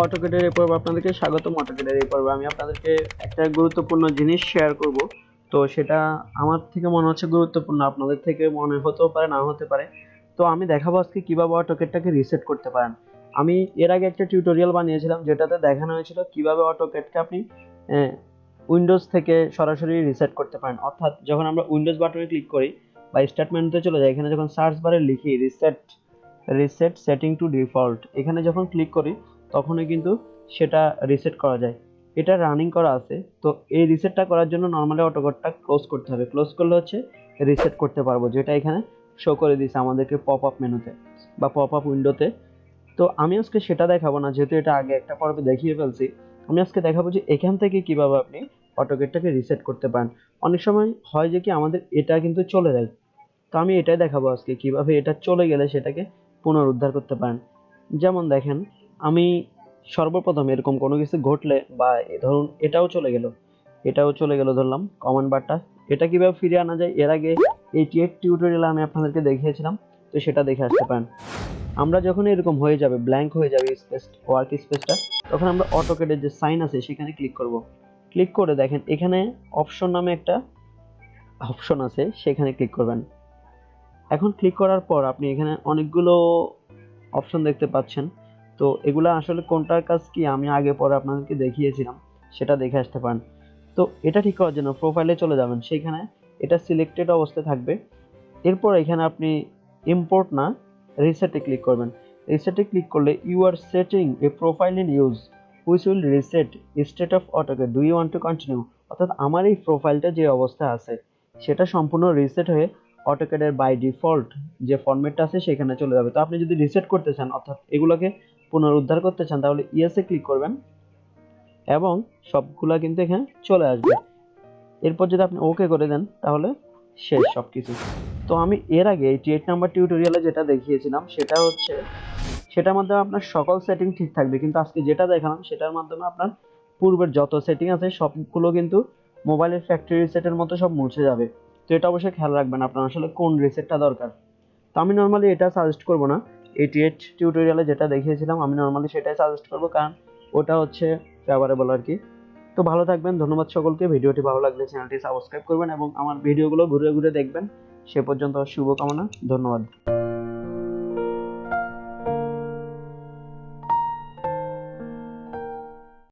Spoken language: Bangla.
অটোক্যাডের এই পর্বে আপনাদেরকে স্বাগতম। অটোক্যাডের এই পর্বে আমি আপনাদেরকে একটা গুরুত্বপূর্ণ জিনিস শেয়ার করব। তো সেটা আমার থেকে মনে হচ্ছে গুরুত্বপূর্ণ, আপনাদের থেকে মনে হতেও পারে, না হতে পারে। তো আমি দেখাবো আজকে কিভাবে অটোক্যাডটাকে রিসেট করতে পারেন। আমি এর আগে একটা টিউটোরিয়াল বানিয়েছিলাম যেটাতে দেখানো হয়েছিল কিভাবে অটোক্যাডকে আপনি উইন্ডোজ থেকে সরাসরি রিসেট করতে পারেন। অর্থাৎ যখন আমরা উইন্ডোজ বাটনে ক্লিক করি বা স্টার্ট মেনুতে চলে যাই, এখানে যখন সার্চ বারে লিখি রিসেট সেটিং টু ডিফল্ট, এখানে যখন ক্লিক করি তখনই কিন্তু সেটা রিসেট করা যায়। এটা রানিং করা আছে। তো এই রিসেটটা করার জন্য নর্মালি অটোক্যাডটা ক্লোজ করতে হবে। ক্লোজ করলে হচ্ছে রিসেট করতে পারবো, যেটা এখানে শো করে দিয়েছে আমাদেরকে পপ আপ মেনুতে বা পপ আপ উইন্ডোতে। তো আমি আজকে সেটা দেখাবো না, যেহেতু এটা আগে একটা পর্বে দেখিয়ে ফেলছি। আমি আজকে দেখাবো যে এখান থেকে কিভাবে আপনি অটোক্যাডটাকে রিসেট করতে পারেন। অনেক সময় হয় যে কি আমাদের এটা কিন্তু চলে যায়, তো আমি এটাই দেখাবো আজকে কিভাবে এটা চলে গেলে সেটাকে পুনরুদ্ধার করতে পারেন। যেমন দেখেন, আমি সর্বপ্রথম এরকম কোনো কিছু ঘটলে বা ধরুন এটাও চলে গেল ধরলাম কমান্ড বারটা, এটা কিভাবে ফিরে আনা যায় এর আগে 88 টিউটোরিয়ালে আমি আপনাদেরকে দেখিয়েছিলাম। তো সেটা দেখে আসতে পারেন। আমরা যখন এরকম হয়ে যাবে, ব্ল্যাঙ্ক হয়ে যাবে স্পেস, ওয়ার্ক স্পেসটা, তখন আমরা অটোক্যাডের যে সাইন আছে সেখানে ক্লিক করব। ক্লিক করে দেখেন এখানে অপশন নামে একটা অপশন আছে, সেখানে ক্লিক করবেন। এখন ক্লিক করার পর আপনি এখানে অনেকগুলো অপশন দেখতে পাচ্ছেন। তো এগুলো আসলে কোনটার কাজ কি আমি আগে পরে আপনাদেরকে দেখিয়েছিলাম, সেটা দেখে আসতে পারেন। তো এটা ঠিক করার জন্য প্রোফাইলে চলে যাবেন, সেখানে এটা সিলেক্টেড অবস্থায় থাকবে। এরপর এখানে আপনি ইম্পোর্ট না, রিসেটে ক্লিক করবেন। রিসেটে ক্লিক করলে you are setting a profile in use which will reset state of AutoCAD, do you want to continue. অর্থাৎ আমার এই প্রোফাইলটা যে অবস্থায় আছে সেটা সম্পূর্ণ রিসেট হয়ে অটোক্যাডের বাই ডিফল্ট যে ফরম্যাটটা আছে সেখানে চলে যাবে। তো আপনি যদি রিসেট করতে চান, অর্থাৎ এগুলোকে পুনরুদ্ধার করতে চান, তাহলে ইয়েসে ক্লিক করবেন এবং সবগুলা কিন্তু এখানে চলে আসবে। এরপর যদি আপনি ওকে করে দেন তাহলে শেষ সবকিছু। তো আমি এর আগে 88 নাম্বার টিউটোরিয়ালে যেটা দেখিয়েছিলাম সেটার মাধ্যমে আপনার সকল সেটিং ঠিক থাকবে, কিন্তু আজকে যেটা দেখালাম সেটার মাধ্যমে আপনার পূর্বের যত সেটিং আছে সবগুলো কিন্তু মোবাইলের ফ্যাক্টরি রিসেটের মতো সব মুছে যাবে। তো এটা অবশ্যই খেয়াল রাখবেন আপনার আসলে কোন রিসেটটা দরকার। তো আমি নর্মালি এটা সাজেস্ট করব না, 88 টিউটোরিয়ালে যেটা দেখিয়েছিলাম আমি নর্মালি সেটাই সাজেস্ট করব, কারণ ওটা হচ্ছে ফেভারেবল আর কি। তো ভালো থাকবেন, ধন্যবাদ সকলকে। ভিডিওটি ভালো লাগলে চ্যানেলটি সাবস্ক্রাইব করবেন এবং আমার ভিডিওগুলো ঘুরে ঘুরে দেখবেন। সে পর্যন্ত শুভকামনা, ধন্যবাদ।